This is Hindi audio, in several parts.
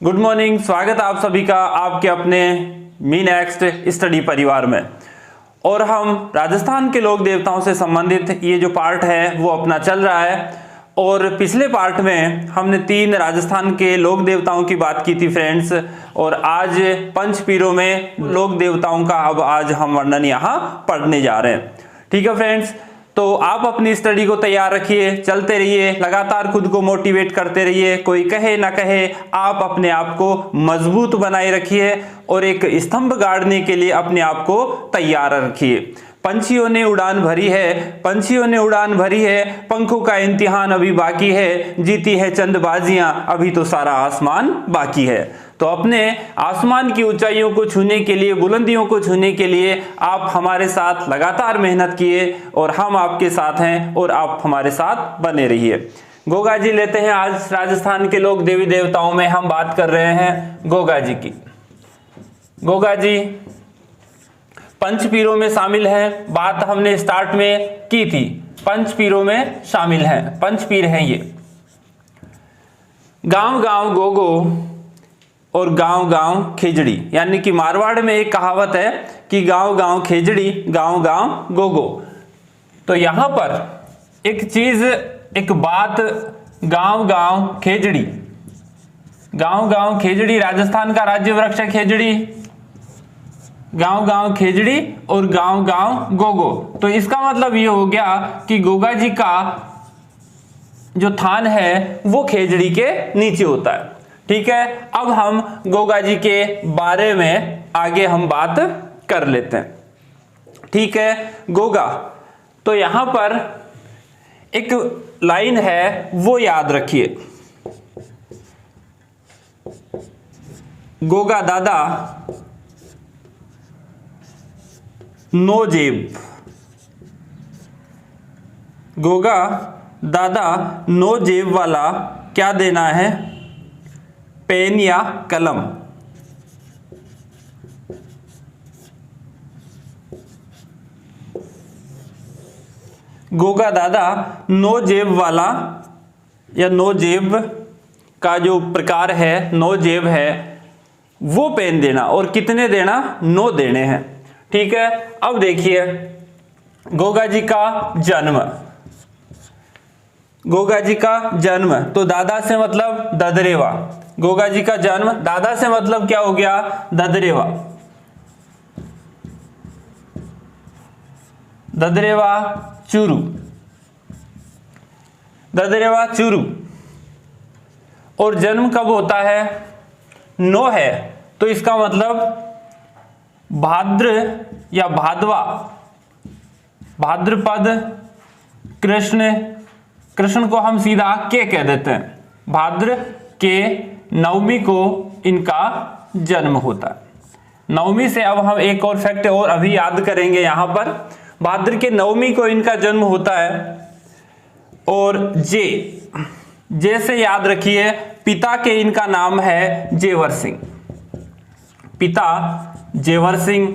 गुड मॉर्निंग, स्वागत है आप सभी का आपके अपने मी नेक्स्ट स्टडी परिवार में। और हम राजस्थान के लोक देवताओं से संबंधित ये जो पार्ट है वो अपना चल रहा है। और पिछले पार्ट में हमने 3 राजस्थान के लोक देवताओं की बात की थी फ्रेंड्स, और आज पंचपीरों में लोक देवताओं का अब आज हम वर्णन यहाँ पढ़ने जा रहे हैं। ठीक है फ्रेंड्स, तो आप अपनी स्टडी को तैयार रखिए, चलते रहिए, लगातार खुद को मोटिवेट करते रहिए। कोई कहे ना कहे, आप अपने आप को मजबूत बनाए रखिए और एक स्तंभ गाड़ने के लिए अपने आप को तैयार रखिए। पंछियों ने उड़ान भरी है, पंछियों ने उड़ान भरी है, पंखों का इम्तिहान अभी बाकी है, जीती है चंद बाजियां, अभी तो सारा आसमान बाकी है। तो अपने आसमान की ऊंचाइयों को छूने के लिए, बुलंदियों को छूने के लिए आप हमारे साथ लगातार मेहनत किए और हम आपके साथ हैं और आप हमारे साथ बने रहिए। गोगा जी लेते हैं। आज राजस्थान के लोक देवी देवताओं में हम बात कर रहे हैं गोगा जी की। गोगा जी पंचपीरों में शामिल है, बात हमने स्टार्ट में की थी। पंचपीरों में शामिल हैं, पंचपीर हैं ये। गांव गांव गोगो और गांव गांव खेजड़ी, यानी कि मारवाड़ में एक कहावत है कि गांव गांव खेजड़ी, गांव गांव गोगो। तो यहां पर एक चीज, एक बात, गांव गांव खेजड़ी, गांव गांव खेजड़ी, राजस्थान का राज्य वृक्ष है खेजड़ी। गांव गांव खेजड़ी और गांव गांव गोगो। तो इसका मतलब ये हो गया कि गोगा जी का जो थान है वो खेजड़ी के नीचे होता है। ठीक है, अब हम गोगा जी के बारे में आगे हम बात कर लेते हैं। ठीक है, गोगा, तो यहां पर एक लाइन है वो याद रखिए। गोगा दादा नो जेब, गोगा दादा नो जेब वाला क्या देना है? पेन या कलम। गोगा दादा नो जेब वाला या नो जेब का जो प्रकार है, नो जेब है, वो पेन देना। और कितने देना? 9 देने हैं। ठीक है, अब देखिए गोगा जी का जन्म। गोगा जी का जन्म, तो दादा से मतलब ददरेवा। गोगा जी का जन्म, दादा से मतलब क्या हो गया? ददरेवा। ददरेवा चूरू, ददरेवा चूरू। और जन्म कब होता है? 9 है, तो इसका मतलब भाद्र या भादवा, भाद्रपद कृष्ण, कृष्ण को हम सीधा के कह देते हैं। भाद्र के 9वीं को इनका जन्म होता है। 9वीं से अब हम एक और फैक्ट और अभी याद करेंगे। यहां पर भाद्र के 9वीं को इनका जन्म होता है। और जे से याद रखिए, पिता के इनका नाम है जेवर सिंह। पिता जेवर सिंह,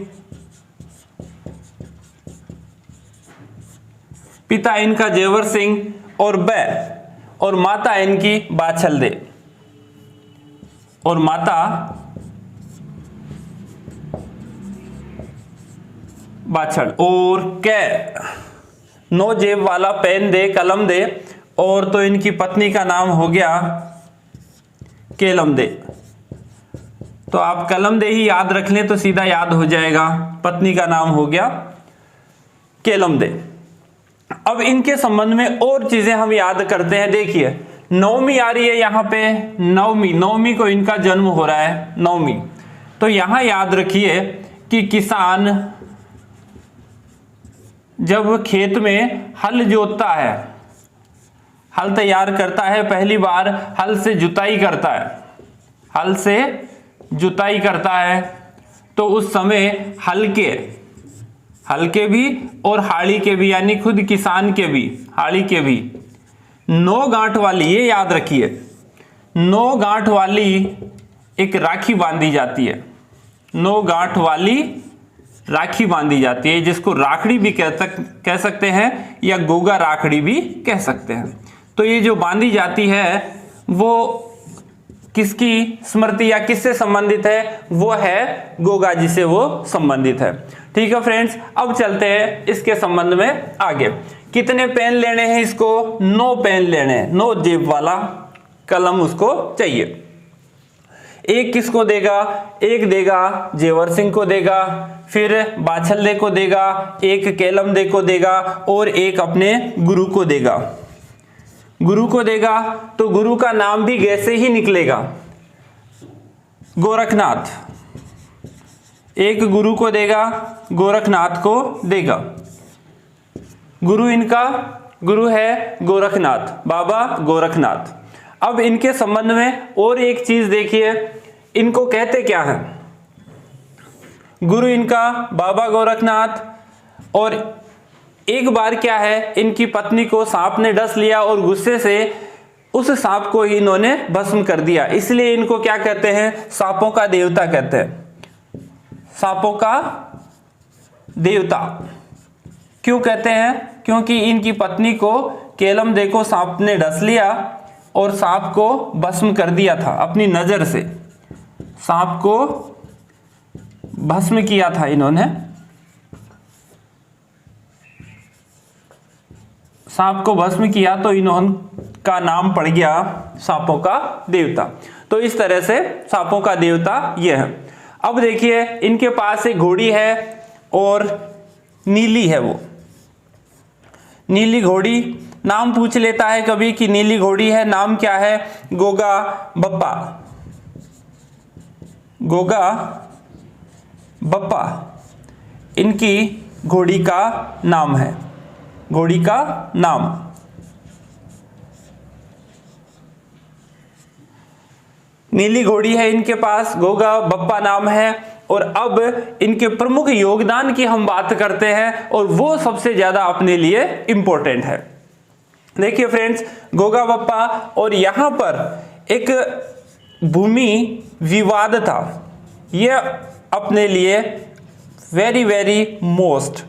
पिता इनका जेवर सिंह। और माता इनकी बाछल दे, और माता बाछड़। और कै 9 जेब वाला पेन दे, कलम दे। और तो इनकी पत्नी का नाम हो गया केलम दे। तो आप कलम दे ही याद रख लें तो सीधा याद हो जाएगा। पत्नी का नाम हो गया केलम दे। अब इनके संबंध में और चीजें हम याद करते हैं। देखिए 9वीं आ रही है यहां पे, 9वीं को इनका जन्म हो रहा है, 9वीं। तो यहां याद रखिए कि किसान जब खेत में हल जोतता है, हल तैयार करता है, पहली बार हल से जुताई करता है, हल से जुताई करता है, तो उस समय हल के भी और हाड़ी के भी, यानी खुद किसान के भी, हाड़ी के भी 9 गांठ वाली, ये याद रखिए, 9 गांठ वाली एक राखी बांधी जाती है। 9 गांठ वाली राखी बांधी जाती है, जिसको राखड़ी भी कह सकते हैं या गोगा राखड़ी भी कह सकते हैं। तो ये जो बांधी जाती है वो किसकी स्मृति या किससे संबंधित है? वो है गोगा जी से वो संबंधित है। ठीक है फ्रेंड्स, अब चलते हैं इसके संबंध में आगे। कितने पेन लेने हैं इसको? 9 पेन लेने हैं, 9 जेब वाला कलम उसको चाहिए। एक किसको देगा? एक देगा जेवर सिंह को देगा, फिर बाछल्ले को देगा, एक केलमदे को देगा और एक अपने गुरु को देगा। गुरु को देगा तो गुरु का नाम भी कैसे ही निकलेगा? गोरखनाथ। एक गुरु को देगा, गोरखनाथ को देगा। गुरु इनका गुरु है गोरखनाथ, बाबा गोरखनाथ। अब इनके संबंध में और एक चीज देखिए, इनको कहते क्या है? गुरु इनका बाबा गोरखनाथ, और एक बार क्या है, इनकी पत्नी को सांप ने डस लिया और गुस्से से उस सांप को ही इन्होंने भस्म कर दिया, इसलिए इनको क्या कहते हैं? सांपों का देवता कहते हैं। सांपों का देवता क्यों कहते हैं? क्योंकि इनकी पत्नी को केलमदे को सांप ने डस लिया और सांप को भस्म कर दिया था अपनी नजर से। सांप को भस्म किया था इन्होंने, सांप को भस्म किया तो इनका नाम पड़ गया सांपों का देवता। तो इस तरह से सांपों का देवता ये है। अब देखिए इनके पास एक घोड़ी है और नीली है, वो नीली घोड़ी। नाम पूछ लेता है कभी कि नीली घोड़ी है, नाम क्या है? गोगा बप्पा। गोगा बप्पा इनकी घोड़ी का नाम है, घोड़ी का नाम। नीली घोड़ी है इनके पास, गोगा बप्पा नाम है। और अब इनके प्रमुख योगदान की हम बात करते हैं और वो सबसे ज्यादा अपने लिए इंपॉर्टेंट है। देखिए फ्रेंड्स, गोगा बप्पा, और यहां पर एक भूमि विवाद था, यह अपने लिए वेरी वेरी मोस्ट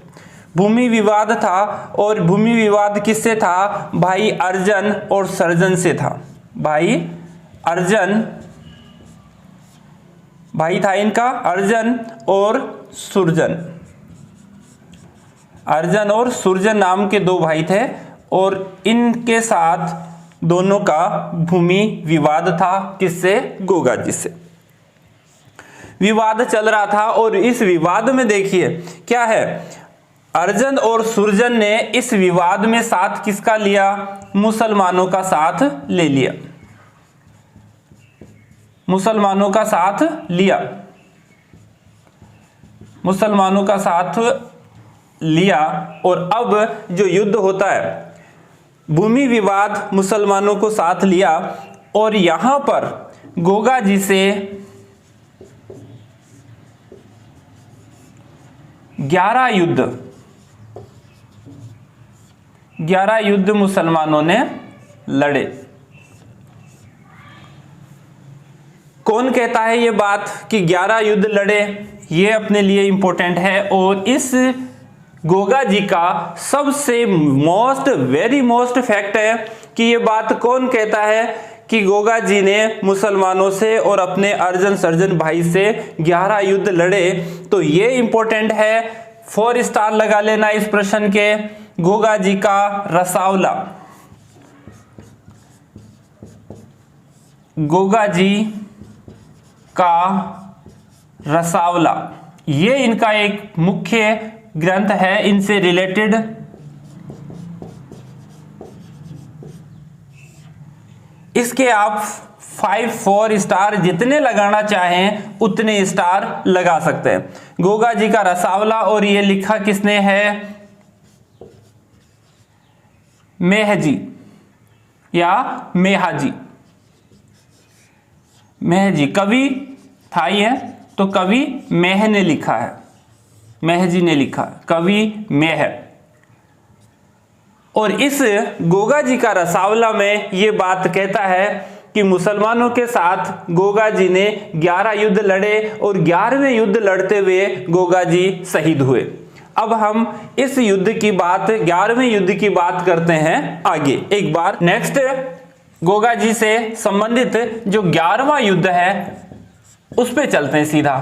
भूमि विवाद था। और भूमि विवाद किससे था? भाई अर्जन और सर्जन से था। भाई अर्जन, भाई था इनका अर्जन और सुरजन। अर्जन और सुरजन नाम के 2 भाई थे और इनके साथ दोनों का भूमि विवाद था। किससे? गोगा जी से विवाद चल रहा था। और इस विवाद में देखिए क्या है, अर्जन और सुरजन ने इस विवाद में साथ किसका लिया? मुसलमानों का साथ ले लिया, मुसलमानों का साथ लिया, मुसलमानों का साथ लिया। और अब जो युद्ध होता है, भूमि विवाद, मुसलमानों को साथ लिया, और यहां पर गोगा जी से 11 युद्ध मुसलमानों ने लड़े। कौन कहता है ये बात कि 11 युद्ध लड़े? ये अपने लिए इंपॉर्टेंट है। और इस गोगा जी का सबसे वेरी मोस्ट फैक्ट है कि ये बात कौन कहता है कि गोगा जी ने मुसलमानों से और अपने अर्जन सर्जन भाई से 11 युद्ध लड़े। तो ये इंपॉर्टेंट है, 4 स्टार लगा लेना इस प्रश्न के। गोगा जी का रसावला, गोगा जी का रसावला, ये इनका एक मुख्य ग्रंथ है। इनसे रिलेटेड इसके आप 4 स्टार जितने लगाना चाहें उतने स्टार लगा सकते हैं। गोगा जी का रसावला, और ये लिखा किसने है? मेहजी या मेहाजी। मेहजी कवि था ये, तो कवि मेह ने लिखा है, मेहजी ने लिखा, कवि मेह। और इस गोगा जी का रसावला में ये बात कहता है कि मुसलमानों के साथ गोगा जी ने 11 युद्ध लड़े और 11वें युद्ध लड़ते हुए गोगा जी शहीद हुए। अब हम इस युद्ध की बात, 11वें युद्ध की बात करते हैं आगे। एक बार नेक्स्ट गोगा जी से संबंधित जो 11वां युद्ध है उस पे चलते हैं सीधा।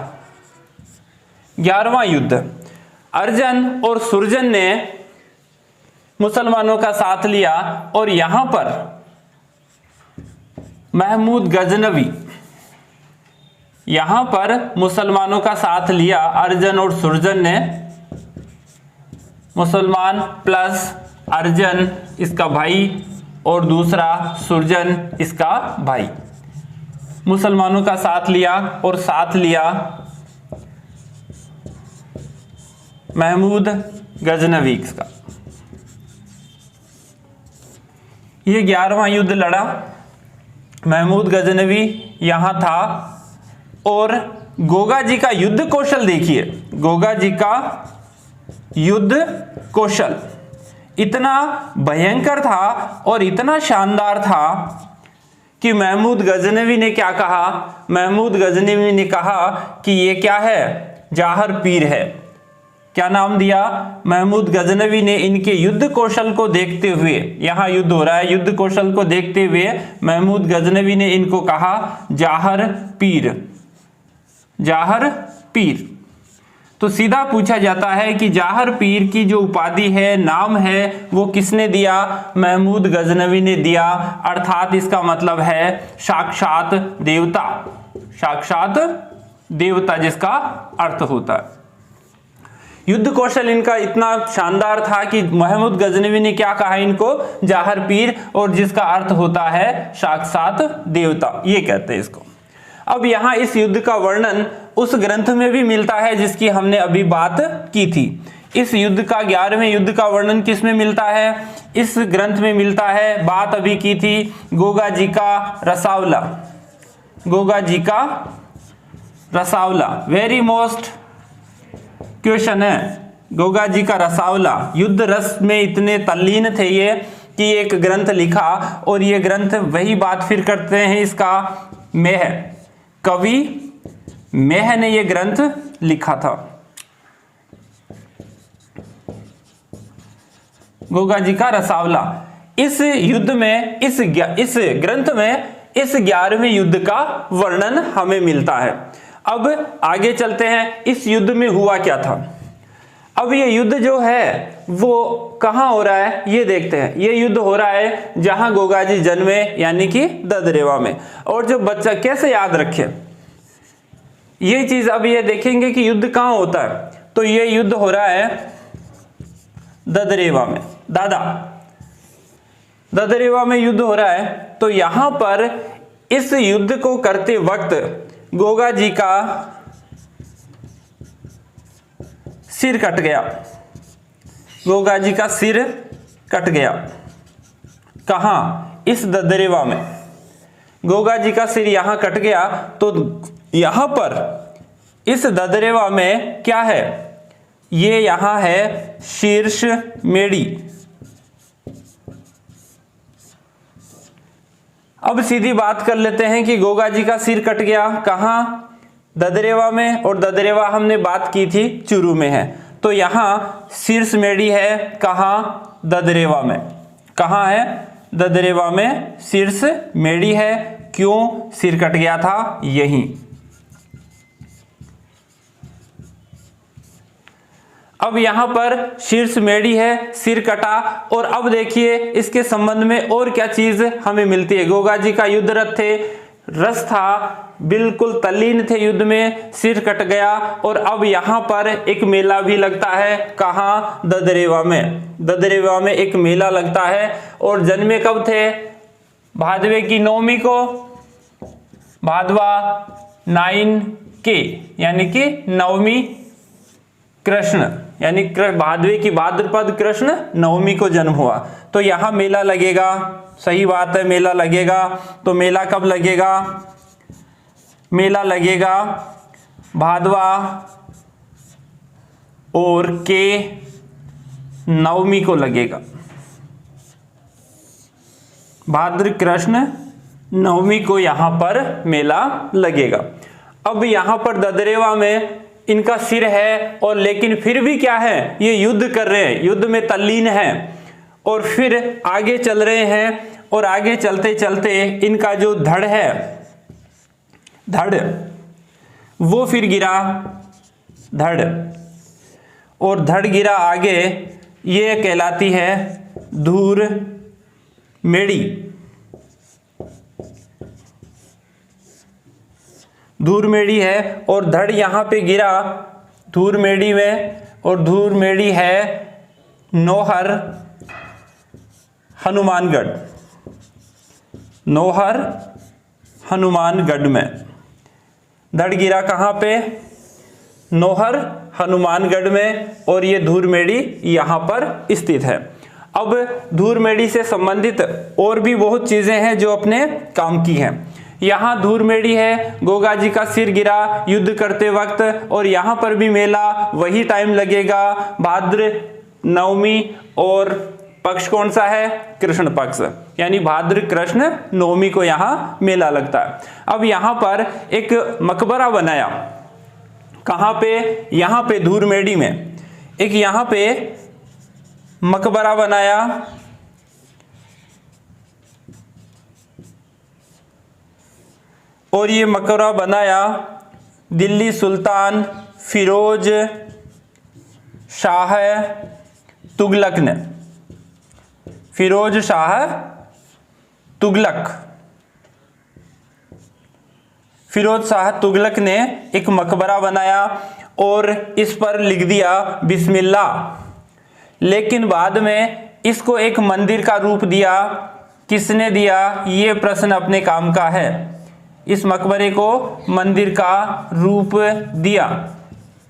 11वां युद्ध, अर्जन और सुरजन ने मुसलमानों का साथ लिया और यहां पर महमूद गजनवी, यहां पर मुसलमानों का साथ लिया अर्जन और सुरजन ने। मुसलमान प्लस अर्जन इसका भाई और दूसरा सुरजन इसका भाई, मुसलमानों का साथ लिया और साथ लिया महमूद गजनवी का। ये 11वां युद्ध लड़ा, महमूद गजनवी यहां था। और गोगा जी का युद्ध कौशल देखिए, गोगा जी का युद्ध कौशल इतना भयंकर था और इतना शानदार था कि महमूद गजनवी ने क्या कहा, महमूद गजनवी ने कहा कि ये क्या है, जाहर पीर है। क्या नाम दिया, महमूद गजनवी ने इनके युद्ध कौशल को देखते हुए, यहां युद्ध हो रहा है, युद्ध कौशल को देखते हुए महमूद गजनवी ने इनको कहा जाहर पीर, जाहर पीर। तो सीधा पूछा जाता है कि जाहर पीर की जो उपाधि है, नाम है, वो किसने दिया, महमूद गजनवी ने दिया। अर्थात इसका मतलब है साक्षात देवता, साक्षात देवता जिसका अर्थ होता है। युद्ध कौशल इनका इतना शानदार था कि महमूद गजनवी ने क्या कहा इनको, जाहर पीर, और जिसका अर्थ होता है साक्षात देवता, ये कहते हैं इसको। अब यहां इस युद्ध का वर्णन उस ग्रंथ में भी मिलता है जिसकी हमने अभी बात की थी। इस युद्ध का 11वें युद्ध का वर्णन किस में मिलता है, इस ग्रंथ में मिलता है। बात अभी की थी गोगा जी का रसावला, गोगा जी का रसावला वेरी मोस्ट क्वेश्चन है। गोगा जी का रसावला, युद्ध रस में इतने तल्लीन थे ये कि एक ग्रंथ लिखा, और ये ग्रंथ वही बात फिर करते हैं इसका मेह, कवि मेह ने ये ग्रंथ लिखा था। गोगा जी का रसावला, इस युद्ध में, इस ग्रंथ में इस 11वें युद्ध का वर्णन हमें मिलता है। अब आगे चलते हैं, इस युद्ध में हुआ क्या था। अब ये युद्ध जो है वो कहां हो रहा है ये देखते हैं। ये युद्ध हो रहा है जहां गोगा जी जन्मे, यानी कि ददरेवा में। और जो बच्चा कैसे याद रखे ये चीज, अब ये देखेंगे कि युद्ध कहां होता है। तो ये युद्ध हो रहा है ददरेवा में, ददरेवा में युद्ध हो रहा है। तो यहां पर इस युद्ध को करते वक्त गोगा जी का सिर कट गया, गोगा जी का सिर कट गया। कहां, इस ददरेवा में गोगा जी का सिर यहां कट गया। तो यहां पर इस ददरेवा में क्या है, ये यहां है शीर्ष मेड़ी। अब सीधी बात कर लेते हैं कि गोगा जी का सिर कट गया कहां, ददरेवा में, और ददरेवा हमने बात की थी चुरू में है। तो यहां शीर्ष मेड़ी है कहां, ददरेवा में। कहां है, ददरेवा में शीर्ष मेड़ी है। क्यों सिर कट गया था, यहीं। अब यहां पर शीर्ष मेड़ी है, सिर कटा। और अब देखिए इसके संबंध में और क्या चीज हमें मिलती है। गोगा जी का युद्ध रथ थे, रस था, बिल्कुल तल्लीन थे युद्ध में, सिर कट गया। और अब यहां पर एक मेला भी लगता है कहां, ददरेवा में। ददरेवा में एक मेला लगता है। और जन्मे कब थे, भादवे की नवमी को, भादवा 9 के, यानी कि नवमी कृष्ण, यानी भादवे की भाद्रपद कृष्ण नवमी को जन्म हुआ। तो यहां मेला लगेगा, सही बात है, मेला लगेगा। तो मेला कब लगेगा, मेला लगेगा भादवा और के नवमी को लगेगा, भाद्र कृष्ण नवमी को यहां पर मेला लगेगा। अब यहां पर ददरेवा में इनका सिर है, और लेकिन फिर भी क्या है, ये युद्ध कर रहे हैं, युद्ध में तल्लीन है। और फिर आगे चल रहे हैं और आगे चलते चलते इनका जो धड़ है, धड़, वो फिर गिरा धड़, और धड़ गिरा आगे, ये कहलाती है धूर मेड़ी। धूर मेड़ी है और धड़ यहां पे गिरा धूर मेड़ी में, और धूर मेड़ी है नौहर हनुमानगढ़, नौहर हनुमानगढ़ में। धड़ गिरा कहाँ पे? नौहर हनुमानगढ़ में, और ये धूर मेड़ी यहाँ पर स्थित है। अब धूर मेड़ी से संबंधित और भी बहुत चीजें हैं जो अपने काम की हैं। यहाँ धूर मेड़ी है, गोगा जी का सिर गिरा युद्ध करते वक्त, और यहाँ पर भी मेला वही टाइम लगेगा, भाद्र नवमी, और पक्ष कौन सा है? कृष्ण पक्ष, यानी भाद्र कृष्ण नवमी को यहाँ मेला लगता है। अब यहाँ पर एक मकबरा बनाया, कहाँ पे? यहाँ पे धूर मेड़ी में एक यहाँ पे मकबरा बनाया, और ये मकबरा बनाया दिल्ली सुल्तान फिरोज शाह तुगलक ने। फिरोज शाह तुगलक, फिरोज शाह तुगलक ने एक मकबरा बनाया और इस पर लिख दिया बिस्मिल्लाह। लेकिन बाद में इसको एक मंदिर का रूप दिया। किसने दिया? ये प्रश्न अपने काम का है। इस मकबरे को मंदिर का रूप दिया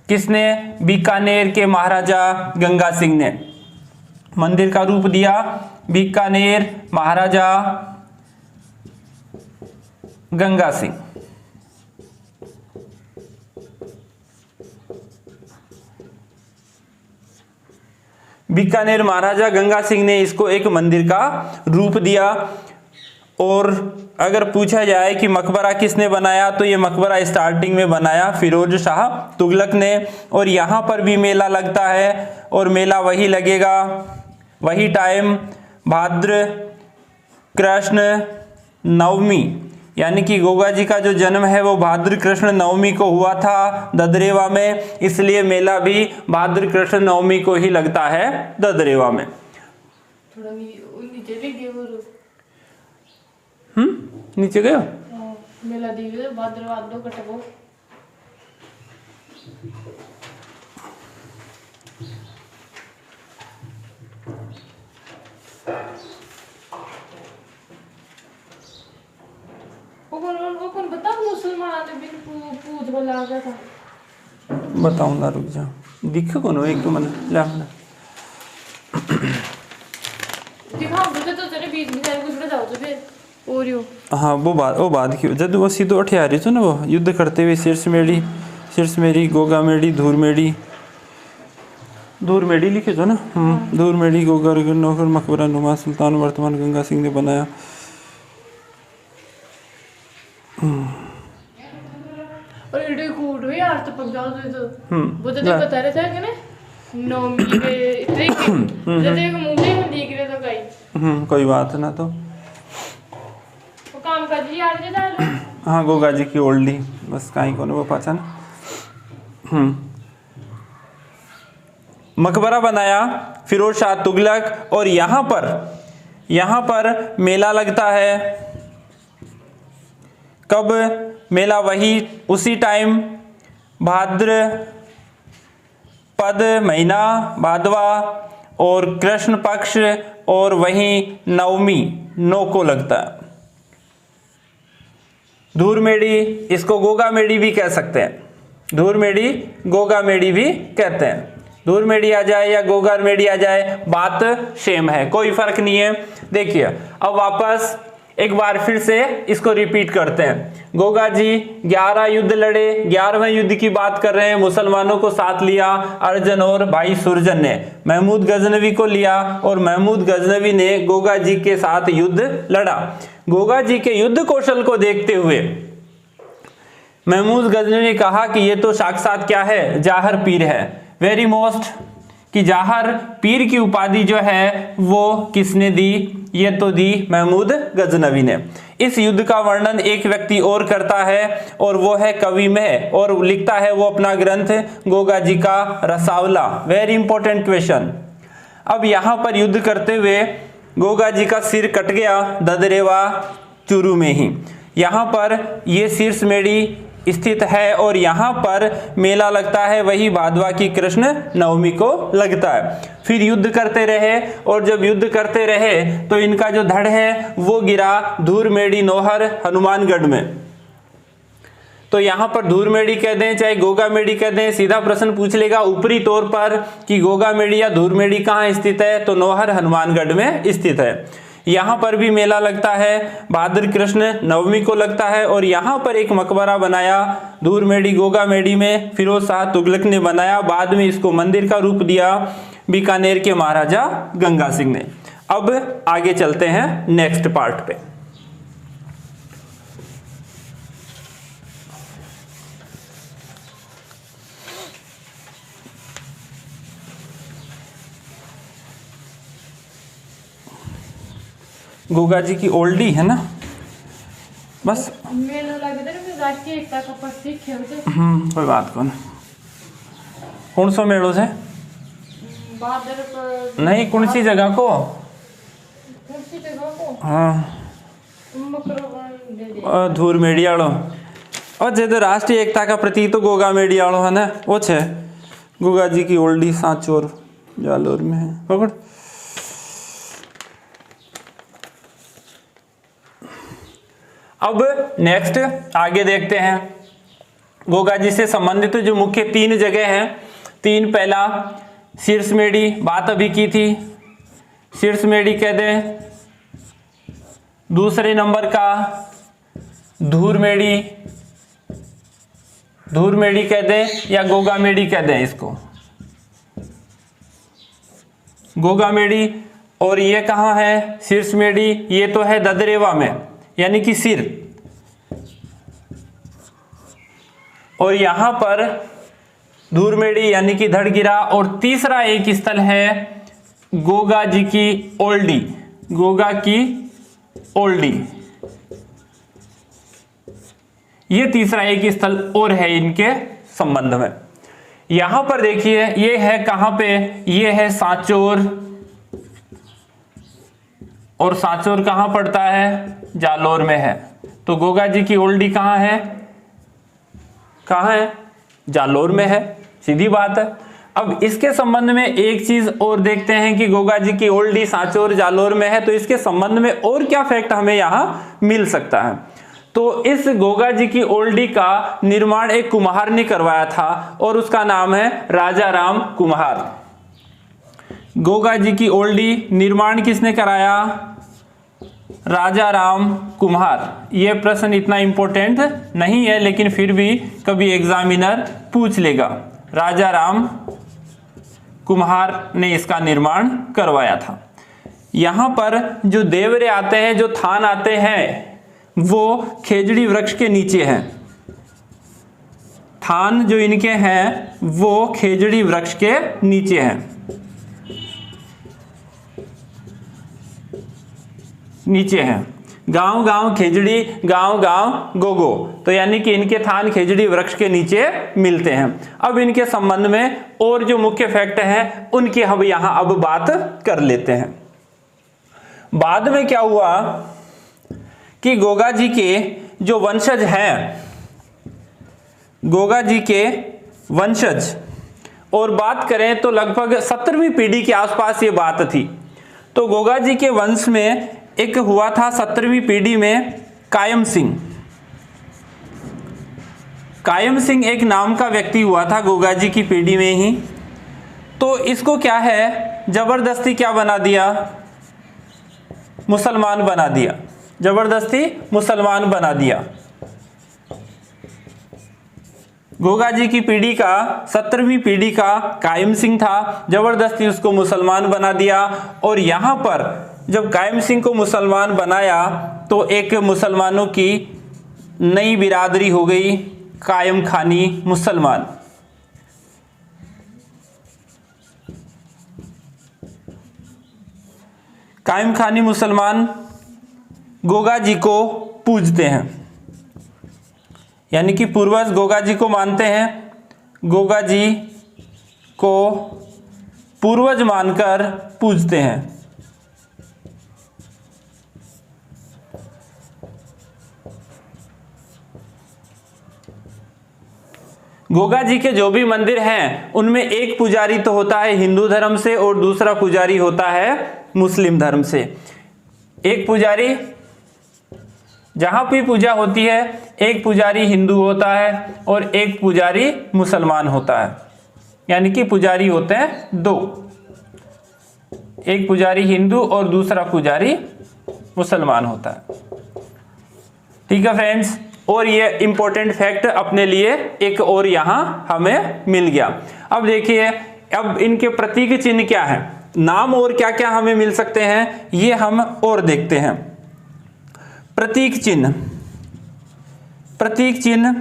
किसने? बीकानेर के महाराजा गंगा सिंह ने मंदिर का रूप दिया। बीकानेर महाराजा गंगा सिंह। बीकानेर महाराजा गंगा सिंह ने इसको एक मंदिर का रूप दिया। और अगर पूछा जाए कि मकबरा किसने बनाया, तो ये मकबरा स्टार्टिंग में बनाया फिरोज शाह तुगलक ने। और यहाँ पर भी मेला लगता है, और मेला वही लगेगा, वही टाइम, भाद्र कृष्ण नवमी, यानी कि गोगा जी का जो जन्म है वो भाद्र कृष्ण नवमी को हुआ था ददरेवा में, इसलिए मेला भी भाद्र कृष्ण नवमी को ही लगता है ददरेवा में। थोड़ा नीचे भी गए वो। नीचे गयो मेला दीवे भाद्रवाद दो कटबो। वो कौन बता मुसलमान ने बिन पूछ बोला गया था। बताऊंगा, रुक जा। दिखे कौन हो? एक तो मन लाना दिखाओ मुझे तो तेरे बीच में जाए कुछ जाओ तो फिर ओरियो। हाँ, वो बात की जब वो सीधो अठियारी थी ना, वो युद्ध करते हुए शीर्ष मेरी गोगा मेड़ी धूर मेड़ी लिखे जो ना। धूर मेड़ी गोगा नौकर मकबरा नुमा सुल्तान वर्तमान गंगा सिंह ने बनाया। और इडे कूट हुई यार तो पक जाओ तो वो तो बता रहे थे कि ना नौमी के इतने जैसे मुंबई में देख रहे तो कहीं कोई बात ना। तो वो काम कर जी यार जे हाँ, गोगा जी की ओल्डी बस कहीं को वो पहचान। मकबरा बनाया फिरोज शाह तुगलक, और यहाँ पर मेला लगता है। कब मेला? वही उसी टाइम भाद्र पद महीना भादवा और कृष्ण पक्ष, और वही नवमी 9 को लगता है। धूर मेड़ी, इसको गोगा मेड़ी भी कह सकते हैं। धूर मेड़ी गोगा मेड़ी भी कहते हैं। धूर मेड़ी आ जाए या गोगा मेड़ी आ जाए, बात सेम है, कोई फर्क नहीं है। देखिए अब वापस एक बार फिर से इसको रिपीट करते हैं। गोगा जी 11 युद्ध लड़े, 11वें युद्ध की बात कर रहे हैं। मुसलमानों को साथ लिया अर्जन और भाई सुरजन ने। महमूद गजनवी को लिया और महमूद गजनवी ने गोगा जी के साथ युद्ध लड़ा। गोगा जी के युद्ध कौशल को देखते हुए महमूद गजनवी ने कहा कि ये तो साक्षात क्या है, जाहर पीर है। वेरी मोस्ट कि जाहर पीर की उपाधि जो है वो किसने दी? ये तो दी महमूद गजनवी ने। इस युद्ध का वर्णन एक व्यक्ति और करता है और वो है कवि में, और लिखता है वो अपना ग्रंथ गोगा जी का रसावला। Very important question. अब यहाँ पर युद्ध करते हुए गोगा जी का सिर कट गया ददरेवा चूरू में ही। यहाँ पर ये शीर्षमेड़ी स्थित है और यहाँ पर मेला लगता है, वही भादवा की कृष्ण नवमी को लगता है। फिर युद्ध करते रहे और जब युद्ध करते रहे तो इनका जो धड़ है वो गिरा धूरमेड़ी नौहर हनुमानगढ़ में। तो यहाँ पर धूरमेड़ी कह दें चाहे गोगामेड़ी कह दें, सीधा प्रश्न पूछ लेगा ऊपरी तौर पर कि गोगामेड़ी या धूरमेड़ी कहाँ स्थित है, तो नौहर हनुमानगढ़ में स्थित है। यहाँ पर भी मेला लगता है, भाद्र कृष्ण नवमी को लगता है। और यहाँ पर एक मकबरा बनाया धूरमेड़ी गोगामेड़ी में, फिरोज शाह तुगलक ने बनाया। बाद में इसको मंदिर का रूप दिया बीकानेर के महाराजा गंगा सिंह ने। अब आगे चलते हैं नेक्स्ट पार्ट पे। गोगा जी की ओल्डी है ना, बस मेला लगे थे ना राष्ट्रीय एकता का प्रतीक है मुझे। कोई बात कौन कौन सो मेड़ो से बादर पर नहीं, कौन सी जगह को, कौन सी जगह को, हाँ मकरवन दे दे धूरमेड़ी वालों। और जे तो राष्ट्रीय एकता का प्रतीक तो गोगामेड़ी वालों है ना, वो छे गोगा जी की ओल्डी सांचोर जालोर में है। पकड़। अब नेक्स्ट आगे देखते हैं गोगा जी से संबंधित जो मुख्य 3 जगह हैं। 3 पहला शीर्षमेड़ी, बात अभी की थी, शीर्षमेड़ी कह दें। दूसरे नंबर का धूरमेड़ी, धूरमेड़ी कह दें या गोगामेड़ी कह दें इसको, गोगामेड़ी। और ये कहाँ है शीर्षमेड़ी, ये तो है ददरेवा में यानी कि सिर। और यहां पर धूरमेड़ी यानी कि धड़गिरा। और तीसरा एक स्थल है गोगा जी की ओल्डी, गोगा की ओल्डी। ये तीसरा एक स्थल और है इनके संबंध में। यहां पर देखिए ये है कहां पे, ये है सांचौर। और सांचौर कहां पड़ता है, जालोर में है। तो गोगा जी की ओल्डी कहां है, कहां है, जालोर में है, सीधी बात है। अब इसके संबंध में एक चीज और देखते हैं कि गोगा जी की ओल्डी सांचौर जालोर में है, तो इसके संबंध में और क्या फैक्ट हमें यहां मिल सकता है। तो इस गोगा जी की ओल्डी का निर्माण एक कुम्हार ने करवाया था और उसका नाम है राजा राम कुम्हार। गोगा जी की ओल्डी निर्माण किसने कराया, राजा राम कुम्हार। यह प्रश्न इतना इंपॉर्टेंट नहीं है लेकिन फिर भी कभी एग्जामिनर पूछ लेगा। राजा राम कुम्हार ने इसका निर्माण करवाया था। यहां पर जो देवरे आते हैं, जो थान आते हैं, वो खेजड़ी वृक्ष के नीचे हैं। थान जो इनके हैं वो खेजड़ी वृक्ष के नीचे हैं, नीचे हैं। गांव गांव खेजड़ी, गांव गांव गोगो। तो यानी कि इनके थान खेजड़ी वृक्ष के नीचे मिलते हैं। अब इनके संबंध में और जो मुख्य फैक्ट हैं उनकी हम यहां अब बात कर लेते हैं। बाद में क्या हुआ कि गोगा जी के जो वंशज हैं, गोगा जी के वंशज, और बात करें तो लगभग 17वीं पीढ़ी के आसपास ये बात थी। तो गोगा जी के वंश में एक हुआ था 17वीं पीढ़ी में कायम सिंह। कायम सिंह एक नाम का व्यक्ति हुआ था गोगा जी की पीढ़ी में ही। तो इसको क्या है, जबरदस्ती क्या बना दिया, मुसलमान बना दिया, जबरदस्ती मुसलमान बना दिया। गोगा जी की पीढ़ी का 17वीं पीढ़ी का कायम सिंह था, जबरदस्ती उसको मुसलमान बना दिया। और यहां पर जब कायम सिंह को मुसलमान बनाया तो एक मुसलमानों की नई बिरादरी हो गई, कायम खानी मुसलमान। कायम खानी मुसलमान गोगा जी को पूजते हैं, यानी कि पूर्वज गोगा जी को मानते हैं, गोगा जी को पूर्वज मानकर पूजते हैं। गोगा जी के जो भी मंदिर हैं उनमें एक पुजारी तो होता है हिंदू धर्म से और दूसरा पुजारी होता है मुस्लिम धर्म से। एक पुजारी जहां भी पूजा होती है एक पुजारी हिंदू होता है और एक पुजारी मुसलमान होता है, यानी कि पुजारी होते हैं दो, एक पुजारी हिंदू और दूसरा पुजारी मुसलमान होता है। ठीक है फ्रेंड्स, और ये इंपॉर्टेंट फैक्ट अपने लिए एक और यहां हमें मिल गया। अब देखिए, अब इनके प्रतीक चिन्ह क्या है, नाम और क्या क्या हमें मिल सकते हैं ये हम और देखते हैं। प्रतीक चिन्ह, प्रतीक चिन्ह,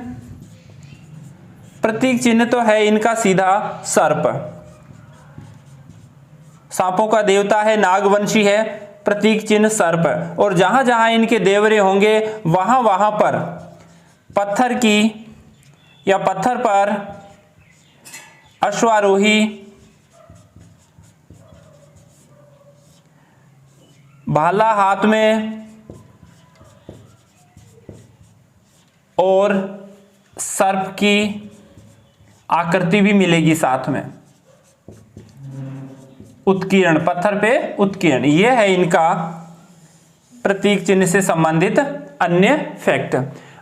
प्रतीक चिन्ह तो है इनका सीधा सर्प, सांपों का देवता है, नागवंशी है, प्रतीक चिन्ह सर्प। और जहां जहां इनके देवरे होंगे वहां वहां पर पत्थर की या पत्थर पर अश्वारोही, भाला हाथ में और सर्प की आकृति भी मिलेगी साथ में, उत्कीर्ण, पत्थर पे उत्कीर्ण, यह है इनका प्रतीक चिन्ह से संबंधित अन्य फैक्ट।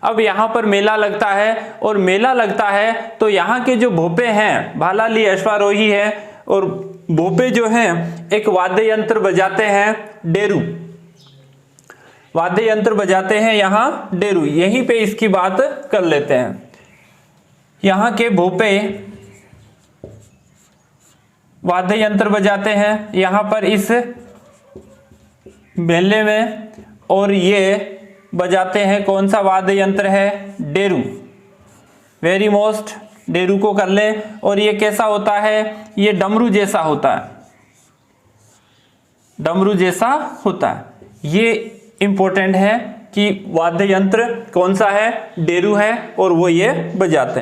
अब यहां पर मेला लगता है और मेला लगता है तो यहां के जो भोपे हैं, भाला ली अश्वारोही है और भोपे जो हैं एक वाद्य यंत्र बजाते हैं, डेरू, वाद्य यंत्र बजाते हैं यहां डेरू। यहीं पे इसकी बात कर लेते हैं। यहां के भोपे वाद्य यंत्र बजाते हैं यहां पर इस मेले में, और ये बजाते हैं कौन सा वाद्य यंत्र है, डेरू। वेरी मोस्ट, डेरू को कर ले। और ये कैसा होता है, ये डमरू जैसा होता है, डमरू जैसा होता है। ये इंपॉर्टेंट है कि वाद्य यंत्र कौन सा है, डेरू है, और वो ये बजाते हैं।